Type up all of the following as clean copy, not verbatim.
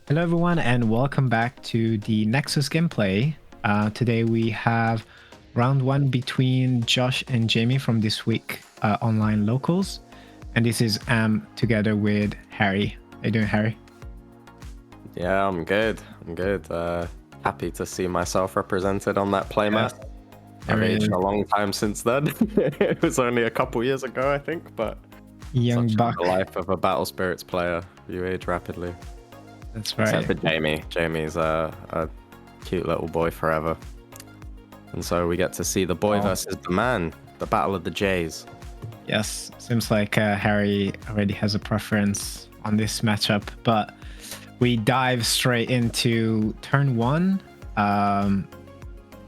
Hello everyone and welcome back to the Nexus gameplay. Today we have round one between Josh and Jamie from this week online locals. And this is together with Harry. How you doing, Harry? Yeah, I'm good. Happy to see myself represented on that playmat. I've aged a long time since then. It was only a couple years ago, I think, but Young such buck. is the life of a Battle Spirits player. You age rapidly. That's right. Except for Jamie. Jamie's a cute little boy forever. And so we get to see the boy versus the man, the battle of the Jays. Yes, seems like Harry already has a preference on this matchup, but we dive straight into turn one,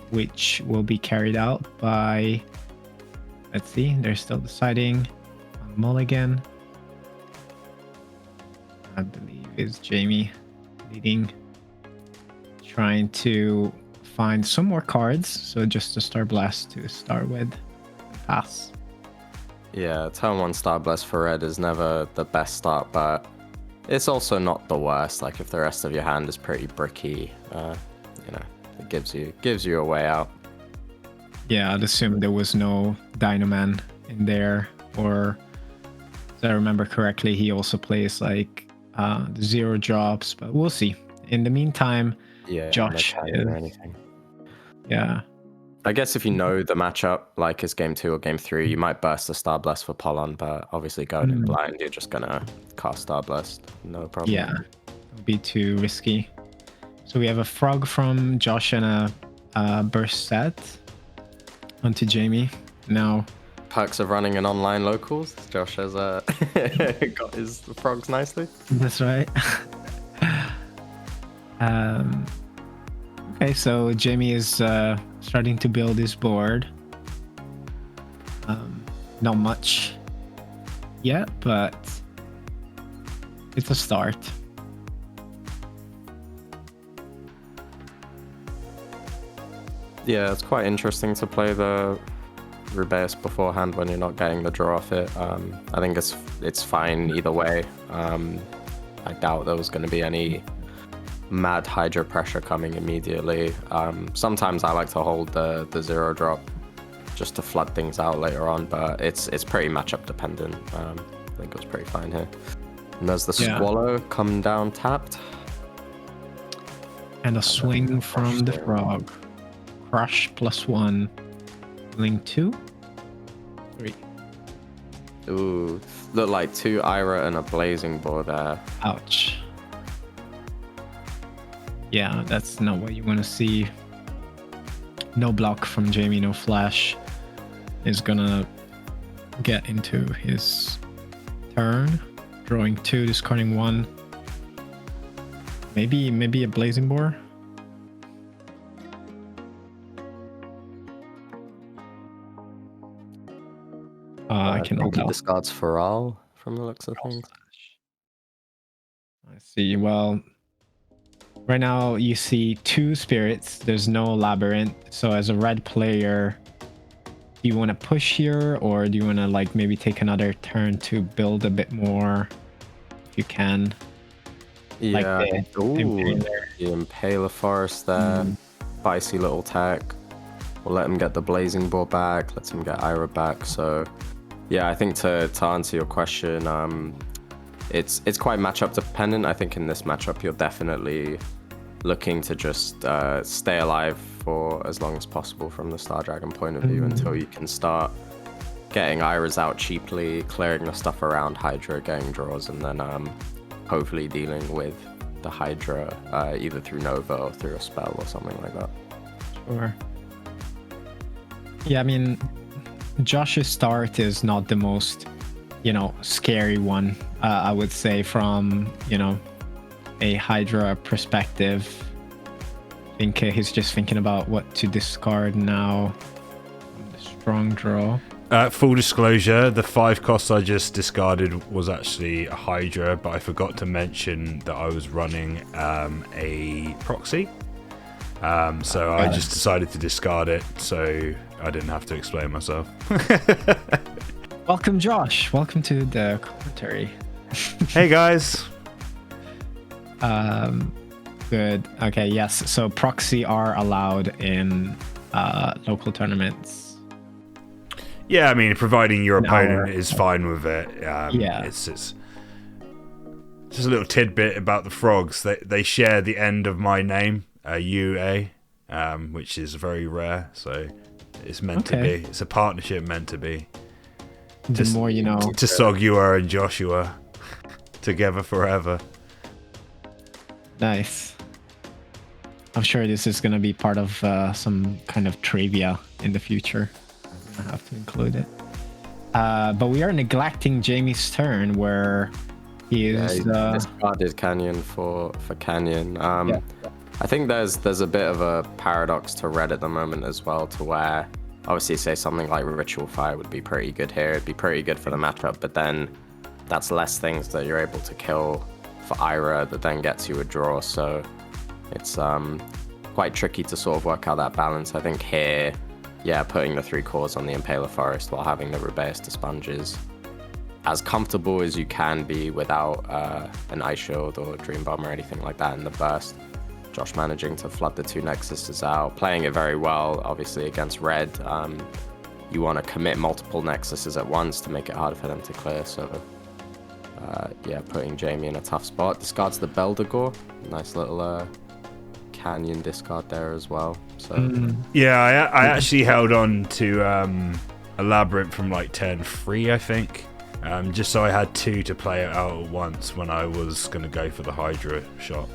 which will be carried out by, let's see, they're still deciding on Mulligan. I believe is Jamie leading, trying to find some more cards. So just a Star Blast to start with and pass. Yeah, turn one Star Blast for red is never the best start, but it's also not the worst. Like if the rest of your hand is pretty bricky, it gives you a way out. Yeah, I'd assume there was no Dynaman in there, or if I remember correctly, he also plays like the 0 drops, but we'll see. In the meantime, Josh or anything. Yeah. I guess if you know the matchup, like it's game 2 or game 3, you might burst a Star Blast for Polon, but obviously going in blind, you're just gonna cast Star Blast, no problem. Yeah, it would be too risky. So we have a Frog from Josh and a Burst set onto Jamie. Now, perks of running an online locals. Josh has got his frogs nicely. That's right. Okay, so Jamie is starting to build his board. Not much yet, but it's a start. Yeah, it's quite interesting to play the Rubeus beforehand when you're not getting the draw off it. I think it's fine either way. I doubt there was going to be any mad Hydra pressure coming immediately. Sometimes I like to hold the 0 drop just to flood things out later on, but it's pretty matchup dependent. I think it was pretty fine here. And there's the Squallow come down tapped. And a swing from the Frog. Crush +1. Link 2? 3. Ooh, look like 2 Ira and a Blazing Boar there. Ouch. Yeah, that's not what you want to see. No block from Jamie, no flash. Is gonna get into his turn. Drawing 2, discarding 1. Maybe a Blazing Boar. I cannot tell. Discards Feral from the looks of things. I see. Well, right now you see 2 spirits. There's no labyrinth. So as a red player, do you want to push here, or do you want to like maybe take another turn to build a bit more if you can? Yeah. Like the Impaler Forest there. Spicy little tech. We'll let him get the Blazing Boar back. Let him get Ira back. So yeah, I think to answer your question, it's quite matchup dependent. I think in this matchup, you're definitely looking to just stay alive for as long as possible from the Star Dragon point of view until you can start getting Iras out cheaply, clearing the stuff around Hydra, getting draws, and then hopefully dealing with the Hydra either through Nova or through a spell or something like that. Sure. Yeah, I mean, Josh's start is not the most, scary one, I would say, from, a Hydra perspective. I think he's just thinking about what to discard now. The strong draw. Full disclosure, the 5 costs I just discarded was actually a Hydra, but I forgot to mention that I was running a proxy. So I just decided to discard it, so I didn't have to explain myself. Welcome, Josh. Welcome to the commentary. Hey, guys. Good. Okay, yes. So proxy are allowed in local tournaments. Yeah, I mean, providing your An opponent hour. is fine with it. Yeah. It's just a little tidbit about the frogs. They share the end of my name, UA, which is very rare. So it's meant to be. It's a partnership meant to be. The more you know. To Sogua and Joshua together forever. Nice. I'm sure this is going to be part of some kind of trivia in the future. I have to include it. But we are neglecting Jamie's turn where he is... he discarded Canyon for Canyon. Yeah. I think there's a bit of a paradox to red at the moment as well, to where obviously say something like Ritual Fire would be pretty good here. It'd be pretty good for the matchup, but then that's less things that you're able to kill for Ira that then gets you a draw. So it's quite tricky to sort of work out that balance. I think here, yeah, putting the 3 cores on the Impaler Forest while having the Rubeus to Sponge is as comfortable as you can be without an Ice Shield or Dream Bomb or anything like that in the burst. Josh managing to flood the 2 Nexuses out, playing it very well, obviously against red. You want to commit multiple Nexuses at once to make it harder for them to clear, so yeah, putting Jamie in a tough spot. Discards the Beldegor, nice little Canyon discard there as well. So Yeah, I actually held on to a Labyrinth from like turn 3, I think. Just so I had 2 to play it out at once when I was going to go for the Hydra shot.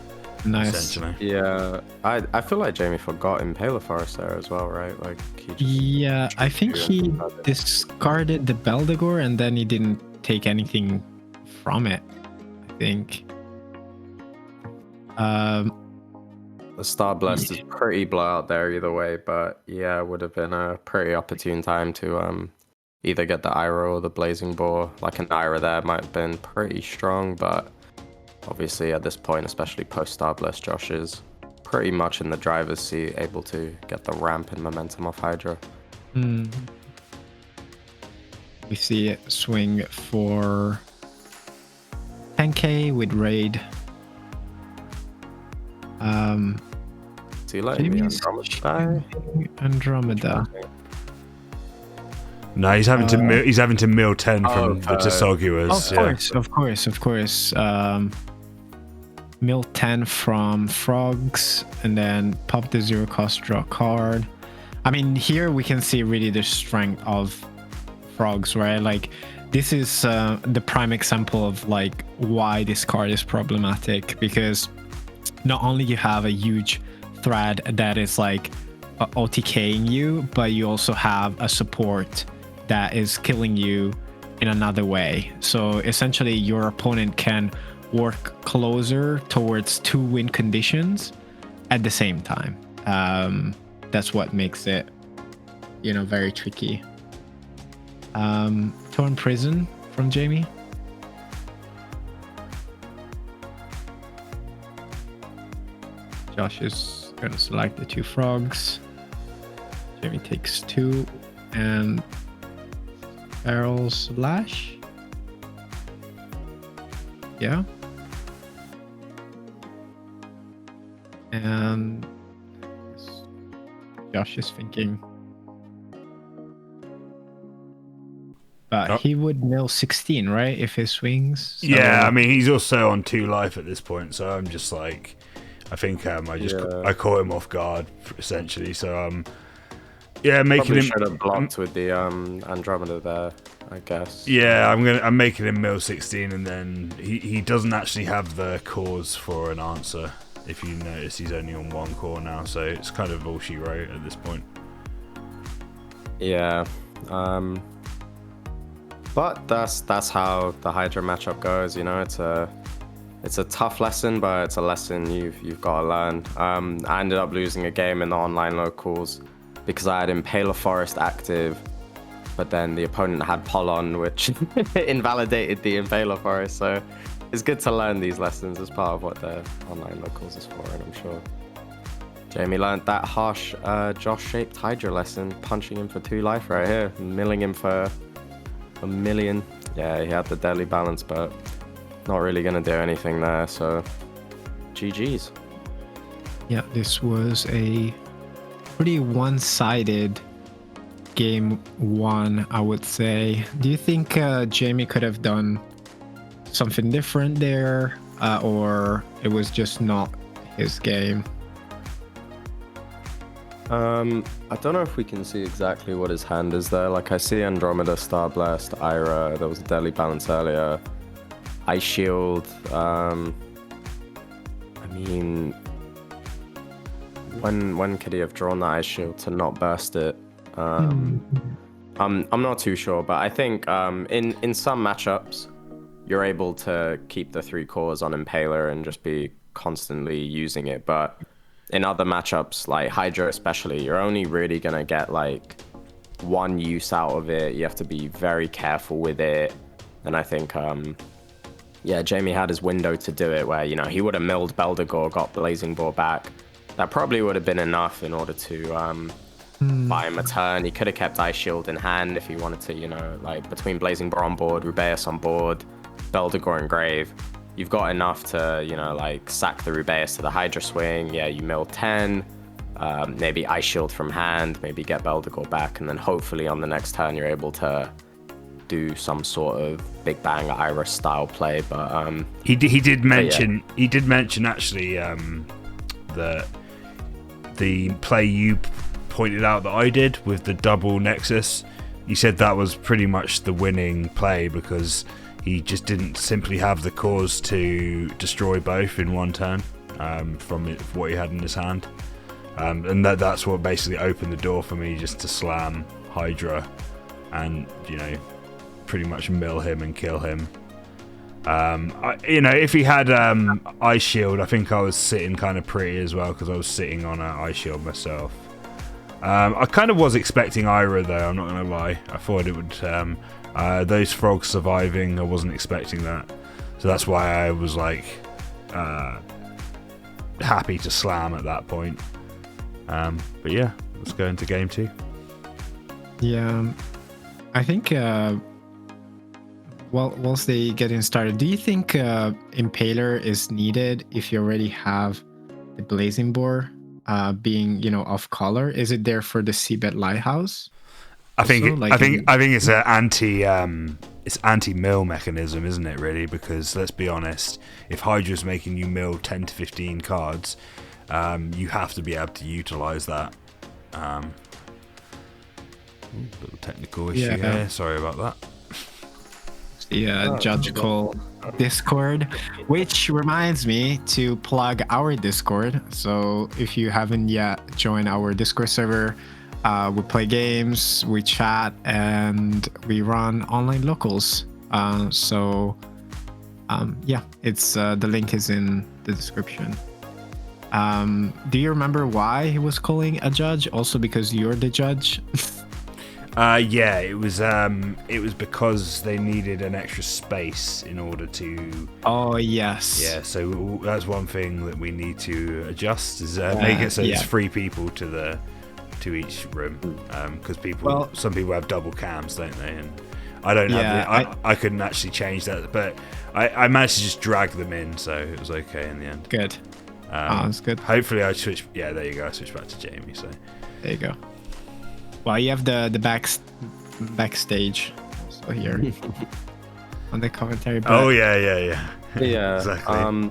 Nice. Essentially. Yeah, I feel like Jamie forgot Impaler Forest there as well, right? Like he just Yeah, I think he discarded the Beldegor and then he didn't take anything from it, I think. The Star Blast is pretty blowout there either way, but yeah, it would have been a pretty opportune time to either get the Ira or the Blazing Boar. Like an Ira there might have been pretty strong, but obviously at this point, especially post Star Blast, Josh is pretty much in the driver's seat, able to get the ramp and momentum off Hydra. We see it swing for 10k with raid. So you letting me Andromeda? Andromeda. No, he's having to mill 10 from the Tesoguas. Of course. Mill 10 from frogs and then pop the 0 cost, draw card. I mean, here we can see really the strength of frogs, right? Like this is the prime example of like why this card is problematic, because not only you have a huge thread that is like OTKing you, but you also have a support that is killing you in another way. So essentially your opponent can work closer towards 2 win conditions at the same time. That's what makes it, you know, very tricky. Torn Prison from Jamie. Josh is going to select the 2 frogs. Jamie takes 2 and barrel slash. Yeah. And Josh is thinking. But he would mill 16, right? If he swings. So... Yeah, I mean, he's also on 2 life at this point, so I'm just like, I think I caught him off guard essentially. So yeah, making probably him should have blocked with the Andromeda there, I guess. Yeah, I'm making him mill 16, and then he doesn't actually have the cores for an answer. If you notice, he's only on 1 core now, so it's kind of all she wrote at this point. Yeah, but that's how the Hydra matchup goes. You know, it's a tough lesson, but it's a lesson you've got to learn. I ended up losing a game in the online locals because I had Impaler Forest active, but then the opponent had Polon, which invalidated the Impaler Forest. So it's good to learn these lessons as part of what the online locals is for, and I'm sure Jamie learned that harsh Josh-shaped Hydra lesson, punching him for 2 life right here, milling him for 1 million. Yeah, he had the deadly balance, but not really going to do anything there. So GG's. Yeah, this was a pretty one-sided game one, I would say. Do you think Jamie could have done something different there, or it was just not his game? I don't know if we can see exactly what his hand is there. Like, I see Andromeda, Star Blast, Ira. There was a Deadly Balance earlier. Ice Shield. I mean, when could he have drawn that Ice Shield to not burst it? I'm not too sure, but I think in some matchups you're able to keep the 3 cores on Impaler and just be constantly using it, but in other matchups, like Hydra especially, you're only really gonna get like one use out of it. You have to be very careful with it. And I think, yeah, Jamie had his window to do it where, you know, he would have milled Beldegor, got Blazing Ball back. That probably would have been enough in order to buy him a turn. He could have kept Ice Shield in hand if he wanted to, you know, like between Blazing Ball on board, Rubeus on board, Beldegor and Grave. You've got enough to, you know, like sack the Rubeus to the Hydra swing. Yeah, you mill 10, maybe Ice Shield from hand, maybe get Beldegor back, and then hopefully on the next turn you're able to do some sort of Big Bang Ira style play. But he did mention actually the play you pointed out that I did with the double Nexus. You said that was pretty much the winning play because he just didn't simply have the cores to destroy both in one turn from what he had in his hand. And that's what basically opened the door for me just to slam Hydra and, you know, pretty much mill him and kill him. You know, if he had Ice Shield, I think I was sitting kind of pretty as well because I was sitting on an Ice Shield myself. I kind of was expecting Ira though, I'm not going to lie. I thought it would... those frogs surviving, I wasn't expecting that, so that's why I was like happy to slam at that point. But yeah, let's go into game 2. Yeah, I think whilst they getting started, do you think Impaler is needed if you already have the Blazing Boar being, you know, off color? Is it there for the Seabed Lighthouse? I think it's an anti-mill mechanism, isn't it? Really, because let's be honest, if Hydra's making you mill 10 to 15 cards, you have to be able to utilize that. Little technical issue here. Sorry about that. The Judge Call Discord, which reminds me to plug our Discord. So if you haven't yet joined our Discord server, we play games, we chat, and we run online locals. Yeah, it's the link is in the description. Do you remember why he was calling a judge? Also because you're the judge? Yeah, it was because they needed an extra space in order to... Oh, yes. Yeah, so that's one thing that we need to adjust, is make it so it's 3 people to each room, because some people have double cams, don't they? And I don't have I couldn't actually change that, but I managed to just drag them in, so it was okay in the end. Good. That's good. Hopefully I switch. Yeah, there you go. I switched back to Jamie. So there you go. Well, you have the backstage also here on the commentary. Oh yeah. Yeah, exactly.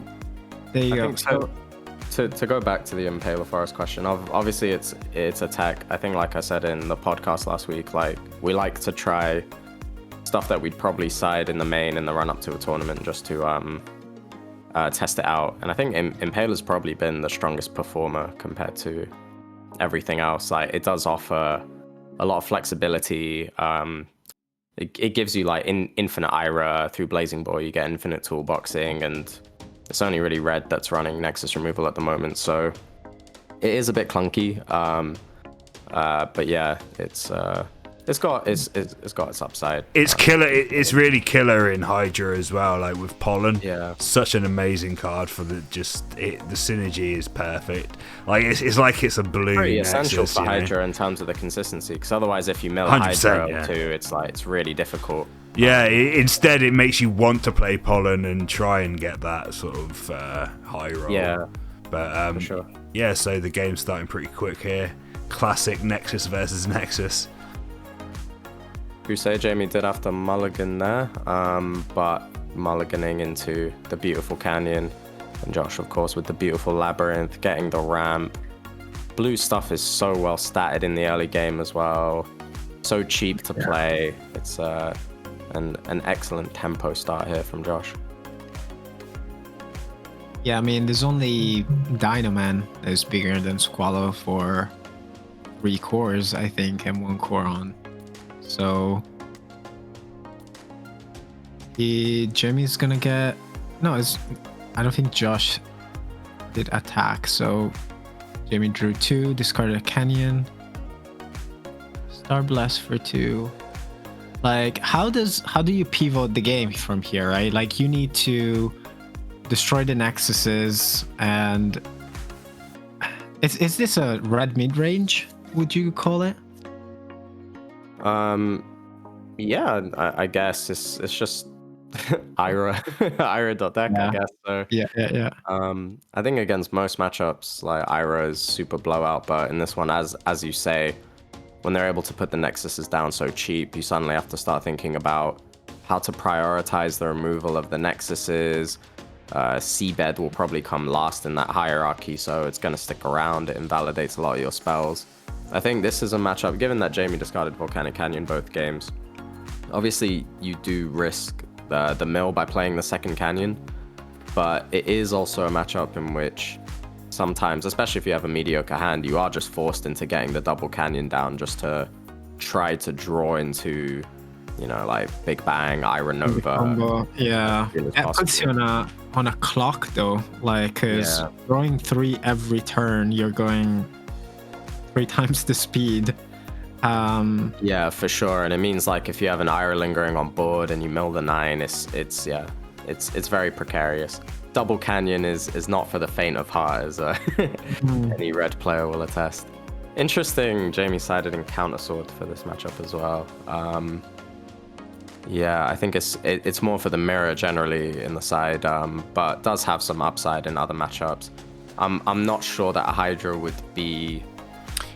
There you go. So, to go back to the Impaler Forest question, obviously it's a tech. I think, like I said in the podcast last week, like we like to try stuff that we'd probably side in the main in the run up to a tournament just to test it out. And I think Impaler's probably been the strongest performer compared to everything else. Like, it does offer a lot of flexibility. It gives you like infinite Ira through Blazing Ball. You get infinite toolboxing, and it's only really red that's running Nexus removal at the moment, so it is a bit clunky. But yeah, it's got its upside. It's killer. It's really killer in Hydra as well. Like with Pollen, such an amazing card for the synergy is perfect. Like it's like it's a blue. Pretty Nexus, essential for Hydra in terms of the consistency, because otherwise, if you mill Hydra too, it's really difficult. Yeah, instead it makes you want to play Pollen and try and get that sort of high roll. Yeah, but for sure. Yeah, so the game's starting pretty quick here. Classic Nexus versus Nexus. You say Jamie did have to mulligan there, but mulliganing into the beautiful canyon, and Josh, of course, with the beautiful labyrinth, getting the ramp. Blue stuff is so well statted in the early game as well. So cheap to play. It's an excellent tempo start here from Josh. Yeah, I mean, there's only Dynaman that is bigger than Squallow for 3 cores, I think, and 1 core on. So Jimmy's gonna get I don't think Josh did attack, so Jimmy drew 2, discarded a canyon, Star Blast for 2. Like, how do you pivot the game from here, right? Like, you need to destroy the Nexuses, and is this a red mid range, would you call it? Yeah, I guess it's just Ira.deck, Yeah. I guess. So Yeah. I think against most matchups, like Ira is super blowout, but in this one, as you say, when they're able to put the Nexuses down so cheap, you suddenly have to start thinking about how to prioritize the removal of the Nexuses. Seabed will probably come last in that hierarchy, so it's going to stick around. It invalidates a lot of your spells. I think this is a matchup, given that Jamie discarded Volcanic Canyon both games. Obviously, you do risk the mill by playing the second canyon, but it is also a matchup in which sometimes, especially if you have a mediocre hand, you are just forced into getting the double canyon down just to try to draw into, like Big Bang, Ira Nova. Combo. Yeah, that puts you on a clock though, like, because drawing 3 every turn, you're going 3 times the speed. Yeah, for sure. And it means, like, if you have an Ira lingering on board and you mill the 9, it's very precarious. Double canyon is not for the faint of heart, as any red player will attest. Interesting, Jamie sided in countersword for this matchup as well. Yeah, I think it's more for the mirror generally in the side, but does have some upside in other matchups. I'm not sure that a Hydra would be.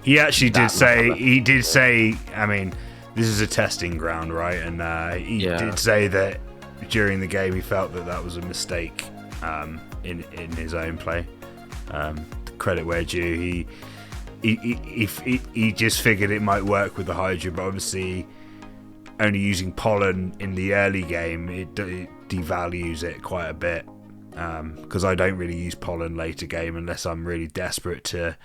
He actually did say. I mean, this is a testing ground, right? And he did say that during the game he felt that was a mistake in his own play. Credit where due. He just figured it might work with the Hydra, but obviously only using Pollen in the early game, it devalues it quite a bit, because I don't really use Pollen later game unless I'm really desperate to,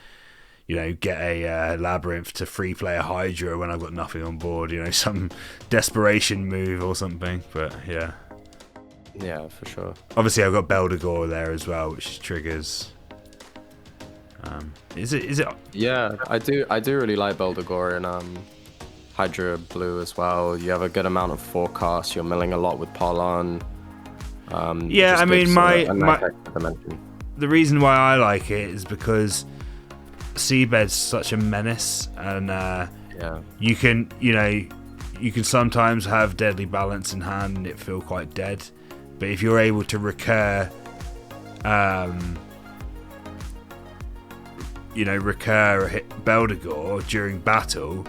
get a Labyrinth to free play a Hydra when I've got nothing on board, some desperation move or something. But yeah, for sure. Obviously I've got Beldegor there as well, which triggers. Is it? Yeah, I do really like Beldegor and Hydra Blue as well. You have a good amount of forecast. You're milling a lot with Pollen. Yeah, I mean, the reason why I like it is because Seabed's such a menace, and you can sometimes have Deadly Balance in hand and it feel quite dead. But if you're able to recur Beldegor during battle,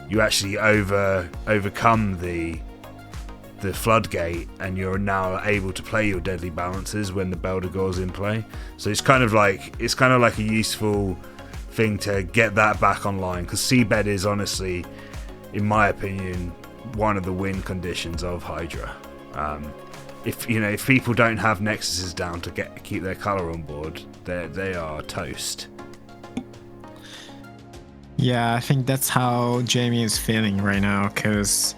you actually overcome the floodgate, and you're now able to play your Deadly Balances when the Beldegor's in play. So it's kind of like a useful thing to get that back online, because Seabed is honestly, in my opinion, one of the win conditions of Hydra. If people don't have Nexuses down to keep their color on board, they are toast. Yeah, I think that's how Jamie is feeling right now, because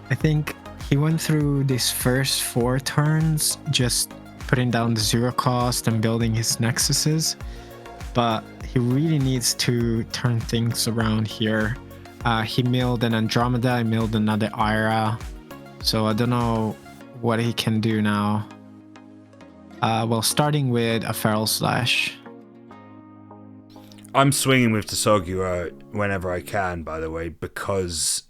I think he went through these first 4 turns just putting down the 0 cost and building his Nexuses, but he really needs to turn things around here. He milled an Andromeda, he milled another Ira, so I don't know what he can do now. Starting with a Feral Slash. I'm swinging with Tsogura whenever I can, by the way, because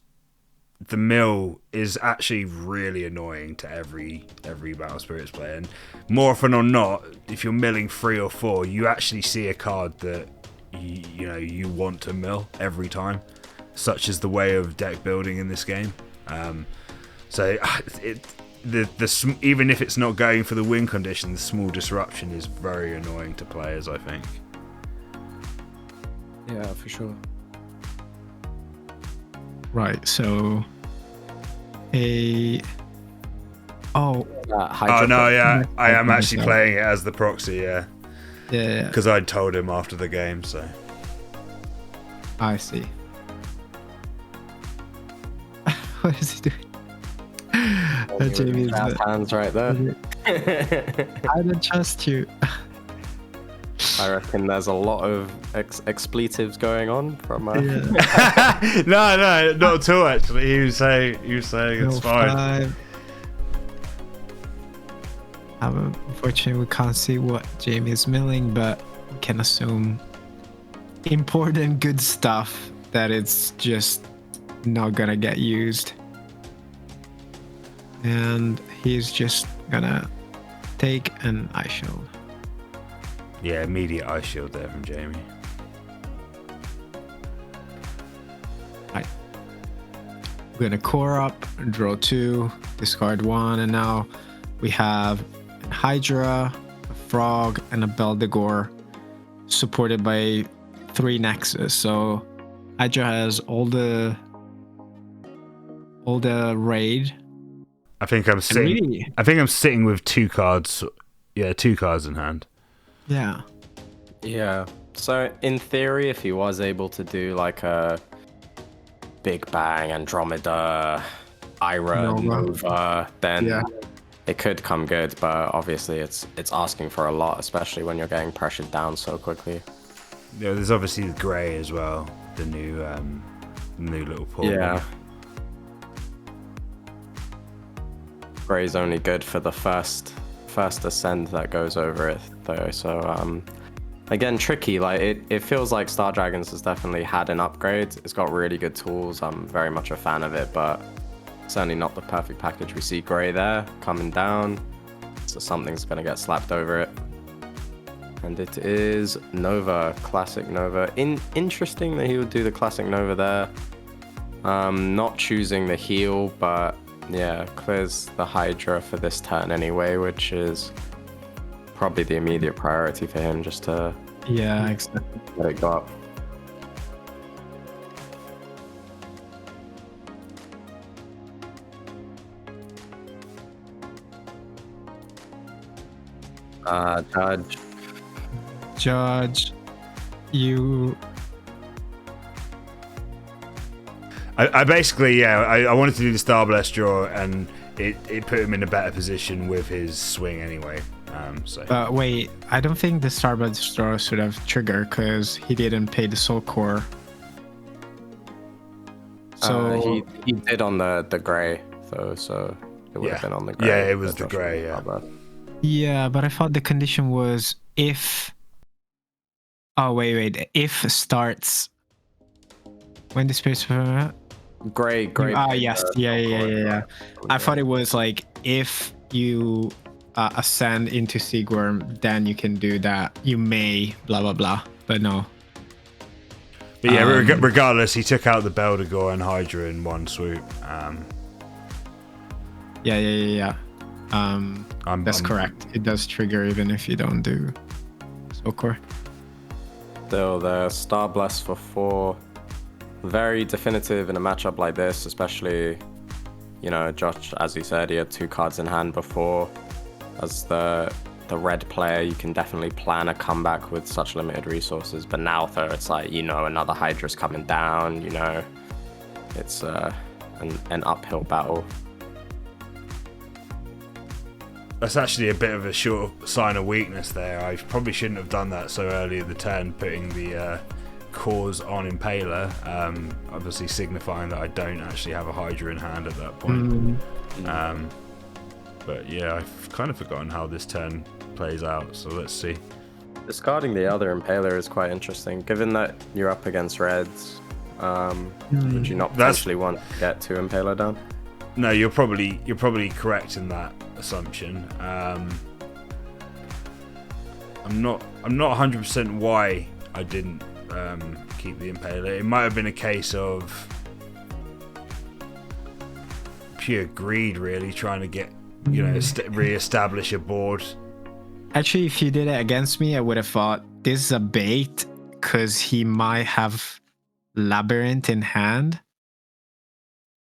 the mill is actually really annoying to every Battle Spirits player. And more often than not, if you're milling 3 or 4, you actually see a card that you want to mill every time. Such is the way of deck building in this game. So even if it's not going for the win condition, the small disruption is very annoying to players, I think. Yeah, for sure. Right, so Hydra Oh no, yeah, I am actually playing it as the proxy, yeah. Yeah. Because I told him after the game, so. I see. What is he doing? Jamie's hands right there. I don't trust you. I reckon there's a lot of expletives going on from. No, not at all. Actually, he was saying it's fine. Unfortunately, we can't see what Jamie is milling, but we can assume important good stuff that it's just not gonna get used. And he's just gonna take an Ice Shield. Yeah, immediate Ice Shield there from Jamie. Right. We're gonna core up, draw 2, discard 1, and now we have a Hydra, a Frog, and a Beldegor, supported by 3 Nexus. So Hydra has all the raid. I think I'm sitting. Really? I think I'm sitting with 2 cards. Yeah, 2 cards in hand. Yeah. Yeah. So in theory, if he was able to do like a Big Bang, Andromeda, Ira, Nova, then it could come good. But obviously, it's asking for a lot, especially when you're getting pressured down so quickly. Yeah, there's obviously the Grey as well, the new little portal. Yeah. Grey's only good for the first ascend that goes over it though, so again, tricky. Like it feels like Star Dragons has definitely had an upgrade. It's got really good tools. I'm very much a fan of it, but certainly not the perfect package. We see Grey there coming down, so something's gonna get slapped over it, and it is Nova, classic Nova. Interesting that he would do the classic Nova there. Not choosing the heal, but yeah, clears the Hydra for this turn anyway, which is probably the immediate priority for him, just to exactly. let it go up. Judge, you. I basically, I wanted to do the Star Blast draw, and it put him in a better position with his swing anyway. So. Wait, I don't think the Star Blast draw should have triggered because he didn't pay the Soul Core. So he did on the Grey though, so it would have been on the Grey. Yeah, it was the Grey. Yeah, but I thought the condition was if. Oh wait, if starts. When the spirits. Grey. Yes, yeah. I thought it was like if you ascend into Seaworm, then you can do that. You may blah blah blah, but no. But yeah, regardless, he took out the Beldegor and Hydra in one swoop. Yeah. That's correct. It does trigger even if you don't do Soul Core. Still, the Star Blast for 4. Very definitive in a matchup like this, especially, Josh, as he said, he had 2 cards in hand before. As the red player, you can definitely plan a comeback with such limited resources. But now, though, it's like, another Hydra's coming down, it's an uphill battle. That's actually a bit of a short sign of weakness there. I probably shouldn't have done that so early in the turn, putting the cores on Impaler, obviously signifying that I don't actually have a Hydra in hand at that point. But yeah, I've kind of forgotten how this turn plays out, so let's see. Discarding the other Impaler is quite interesting, given that you're up against reds. Would you not potentially want to get 2 Impaler down? No, you're probably correct in that assumption. I'm not 100% why I didn't keep the Impaler. It might have been a case of pure greed, really, trying to get re-establish a board. Actually, if you did it against me, I would have thought this is a bait because he might have Labyrinth in hand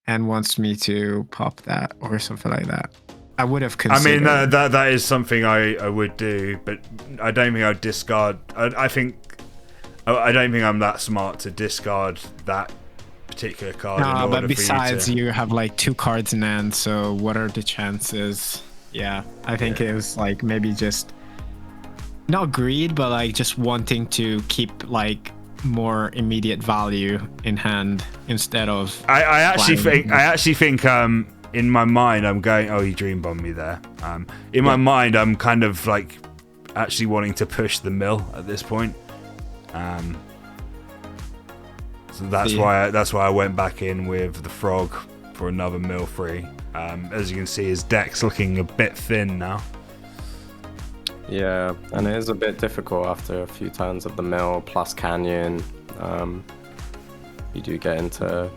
and wants me to pop that or something like that. I would have considered. I mean, that is something I would do, but I don't think I'd discard. I don't think I'm that smart to discard that particular card. No, but besides, you have like 2 cards in hand, so what are the chances? Yeah, I think it was like maybe just not greed, but like just wanting to keep like more immediate value in hand instead of. I actually think in my mind I'm going, oh, you dream bombed me there. In my mind I'm kind of like actually wanting to push the mill at this point. So that's why I went back in with the frog for another mill free. As you can see, his deck's looking a bit thin now. Yeah, and it is a bit difficult after a few turns of the mill plus canyon. You do get into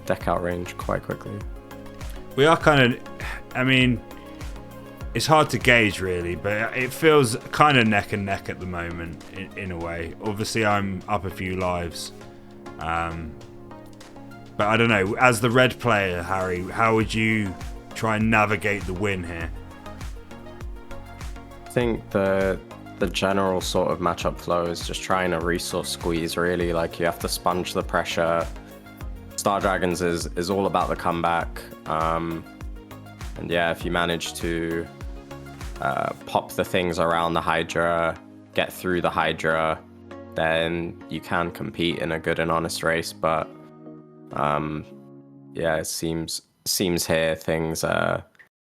deck out range quite quickly. We are kind of, I mean, it's hard to gauge really, but it feels kind of neck and neck at the moment in a way. Obviously I'm up a few lives, but I don't know, as the red player, Harry, how would you try and navigate the win here? I think the general sort of matchup flow is just trying to resource squeeze, really. Like, you have to sponge the pressure. Star Dragons is all about the comeback. And yeah, if you manage to pop the things around the Hydra, get through the Hydra, then you can compete in a good and honest race. But yeah, it seems here things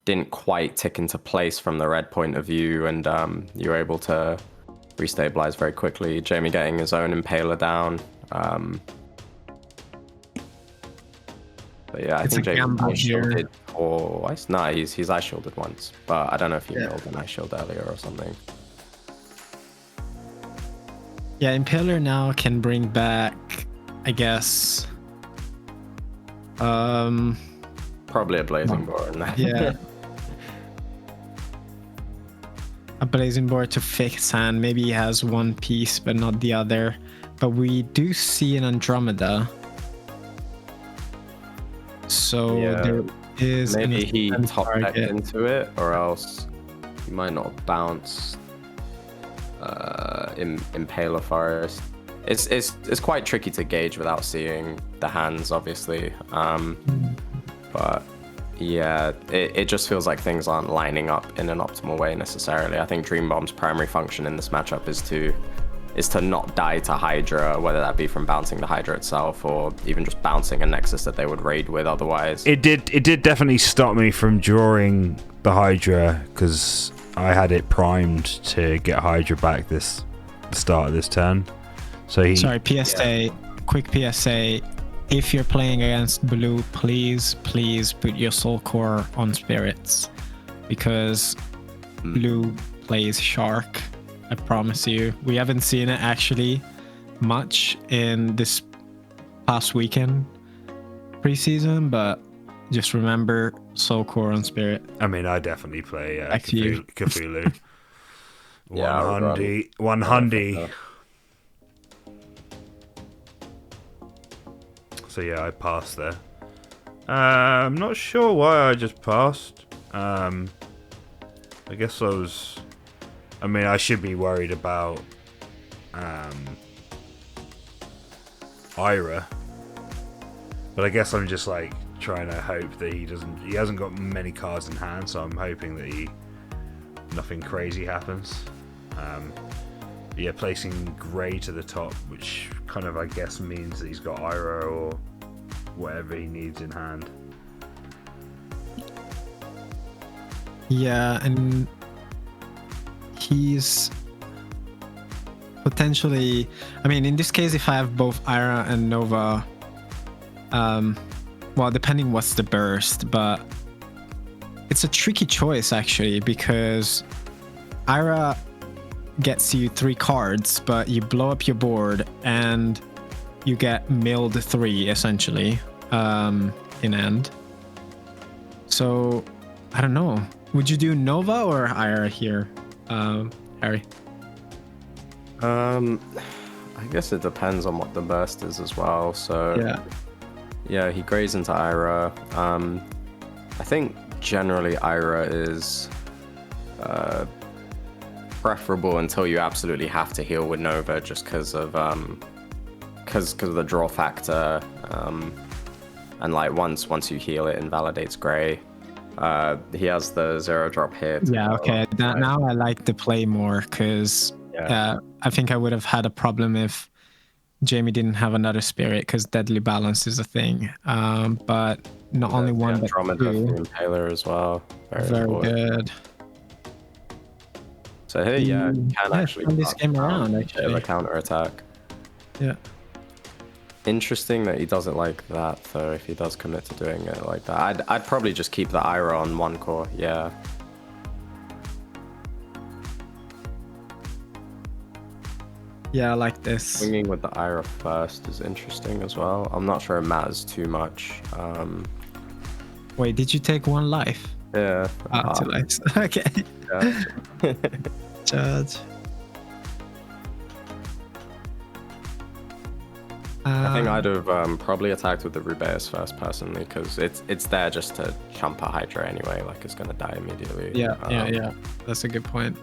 didn't quite tick into place from the red point of view, and you were able to restabilize very quickly. Jamie getting his own Impaler down. But yeah, I think Jamie ice shielded twice. No, he's ice shielded once, but I don't know if he milled an ice shield earlier or something. Yeah, Impaler now can bring back, I guess. Probably a blazing boar in there. Yeah. A blazing board to fix hand. Maybe he has one piece but not the other. But we do see an Andromeda. So Yeah. there is Maybe he top decked target. into it, or else he might not bounce Impaler Forest. It's quite tricky to gauge without seeing the hands, obviously. But yeah, it just feels like things aren't lining up in an optimal way necessarily. I think Dream Bomb's primary function in this matchup is to not die to Hydra, whether that be from bouncing the Hydra itself or even just bouncing a Nexus that they would raid with otherwise. It did definitely stop me from drawing the Hydra, because I had it primed to get Hydra back the start of this turn. So Sorry, PSA, quick PSA. If you're playing against blue, please put your soul core on spirits, because blue plays shark. I promise you. We haven't seen it actually much in this past weekend preseason, but just remember soul core on spirit. I mean, I definitely play Back to you. Cthulhu. Yeah, 100. So yeah, I passed there. I'm not sure why I just passed. I guess I mean, I should be worried about Ira, but I guess I'm just like trying to hope that he hasn't got many cards in hand, so I'm hoping that nothing crazy happens. Yeah, placing Grey to the top, which kind of, I guess, means that he's got Ira or whatever he needs in hand. Yeah, and he's potentially, I mean, in this case, if I have both Ira and Nova, well, depending what's the burst, but it's a tricky choice actually, because Ira gets you 3 cards, but you blow up your board and you get milled 3 essentially in end. So I don't know. Would you do Nova or Ira here, Harry? I guess it depends on what the burst is as well. So yeah, he grays into Ira. I think generally Ira is preferable until you absolutely have to heal with Nova, just because of the draw factor. And like once you heal, it invalidates Gray. He has the 0-drop here. Yeah, okay. Now I like the play more, because I think I would have had a problem if Jamie didn't have another spirit, because deadly balance is a thing. But not only one, but 2. The Impaler as well. Very good. So here, can actually turn this game around. Actually, a counter attack. Yeah. Interesting that he doesn't like that though. If he does commit to doing it like that, I'd probably just keep the Ira on 1 core. Yeah. Yeah, I like this. Swinging with the Ira first is interesting as well. I'm not sure it matters too much. Wait, did you take 1 life? Yeah. 2 lives. Okay. Yeah. Charge. I think I'd have probably attacked with the Rubeus first personally, because it's there just to chump a Hydra anyway. Like, it's gonna die immediately. Yeah. That's a good point.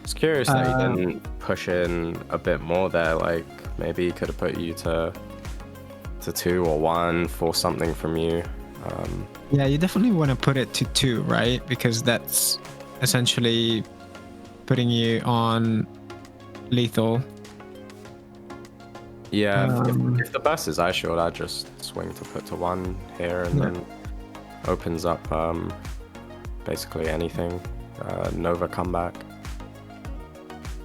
It's curious that he didn't push in a bit more there. Like, maybe he could have put you to 2 or 1, force something from you. Yeah, you definitely want to put it to 2, right? Because that's essentially putting you on lethal. Yeah, if the burst is Ice Shield, I'd just swing to put to 1 here, and then opens up basically anything. Nova comeback.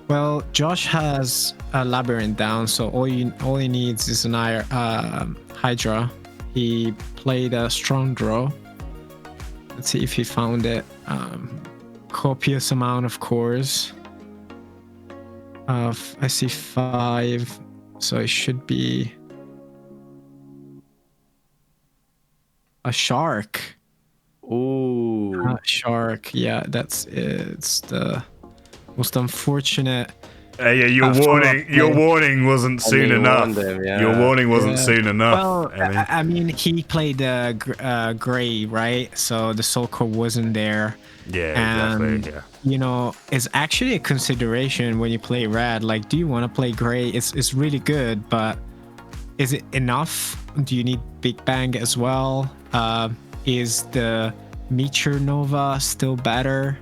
Well, Josh has a Labyrinth down, so all he needs is an Hydra. He played a strong draw. Let's see if he found it. Copious amount of cores. I see 5, so it should be a shark. Ooh. Shark. Yeah, that's it. It's the most unfortunate. Yeah, your warning wasn't soon enough. Your warning wasn't soon enough. Well, I mean, he played Gray, right? So the Soul Core wasn't there. Yeah, exactly. Yeah. You know, it's actually a consideration when you play Red. Like, do you want to play Gray? It's really good, but is it enough? Do you need Big Bang as well? Is the Meteor Nova still better?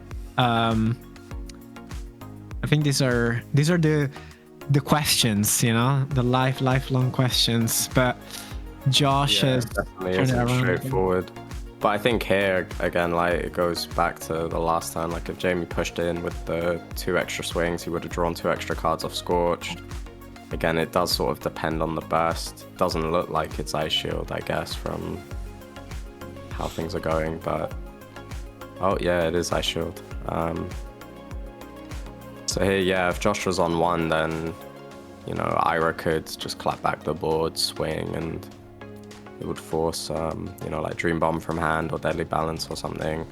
I think these are the questions, you know, the lifelong questions. But Josh has definitely isn't straightforward. But I think here again, like, it goes back to the last time. Like, if Jamie pushed in with the 2 extra swings, he would have drawn 2 extra cards off Scorched. Again, it does sort of depend on the burst. Doesn't look like it's Ice Shield, I guess, from how things are going. But oh yeah, it is Ice Shield. So here, yeah, if Josh was on 1, then, you know, Ira could just clap back the board, swing, and it would force, you know, like Dream Bomb from hand or Deadly Balance or something.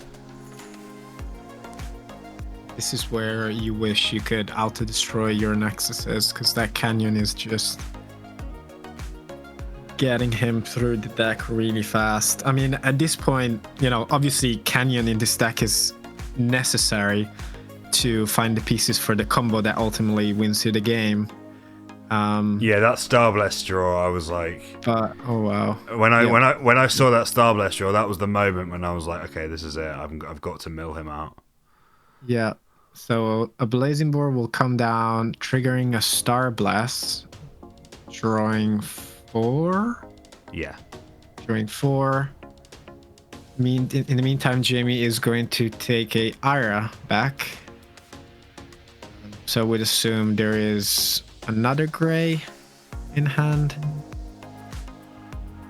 This is where you wish you could auto-destroy your Nexuses, because that Canyon is just getting him through the deck really fast. I mean, at this point, you know, obviously Canyon in this deck is necessary to find the pieces for the combo that ultimately wins you the game. Yeah, that Star Blessed draw, I was like, oh wow. When I saw that Star Blessed draw, that was the moment when I was like, okay, this is it. I've got to mill him out. Yeah. So a Blazing Boar will come down, triggering a Star Blast, drawing 4. Yeah. Drawing 4. In the meantime, Jamie is going to take a Ira back. So we'd assume there is another gray in hand.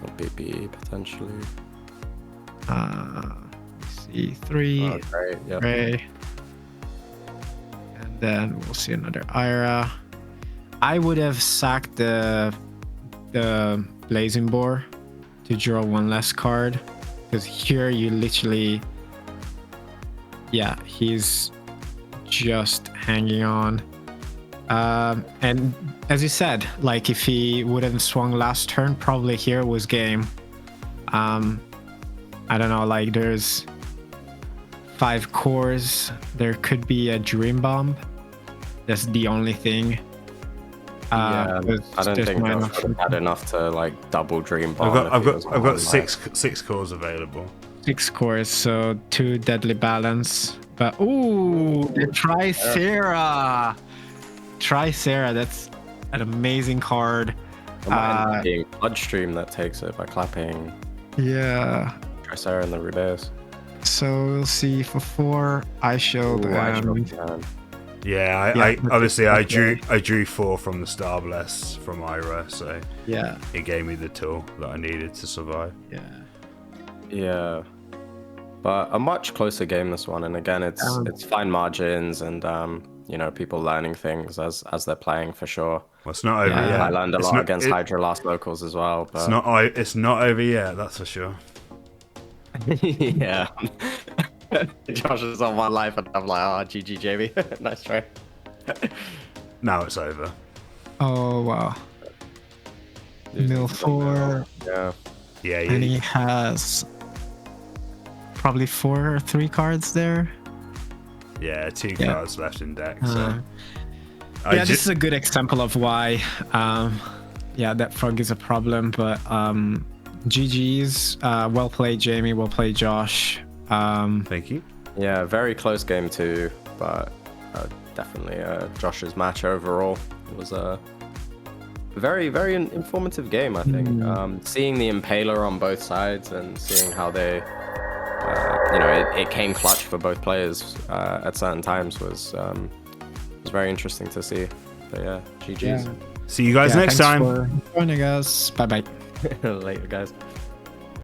Or BB potentially. Let's see, 3 Oh, great. Yep. gray. And then we'll see another Ira. I would have sacked the blazing boar to draw one less card, because here you literally, yeah, he's just hanging on. And as you said, like if he wouldn't swung last turn, probably here was game. I don't know, like there's 5 cores. There could be a dream bomb. That's the only thing. Yeah, I don't think Josh would have had enough to like double dream bomb. I've got six cores available. 6 cores, so 2 deadly balance. But ooh, the Tricera, that's an amazing card. It might be Bloodstream that takes it by clapping Yeah. Tricera and the Rudeus. So we'll see for 4. I showed Yeah, I obviously I drew 4 from the Star Bless from Ira, so yeah, it gave me the tool that I needed to survive. Yeah, but a much closer game this one, and again it's fine margins and you know, people learning things as they're playing for sure. Well, it's not over yet. I learned a lot against Hydra last locals as well. But... It's not over yet, that's for sure. Yeah. Josh is on one life and I'm like, oh, GG, Jamie. Nice try. Now it's over. Oh wow. Mill 4. Yeah. Yeah, And he has probably 4 or 3 cards there. Yeah, 2 cards left in deck. So this is a good example of why that frog is a problem. But GG's. Well played, Jamie. Well played, Josh. Thank you. Yeah, very close game too, but definitely Josh's match overall was a very, very informative game, I think. Seeing the Impaler on both sides and seeing how they, you know, it came clutch for both players at certain times was very interesting to see. But yeah, GG's. See you guys next time. Thanks for joining us. Bye bye. Later, guys.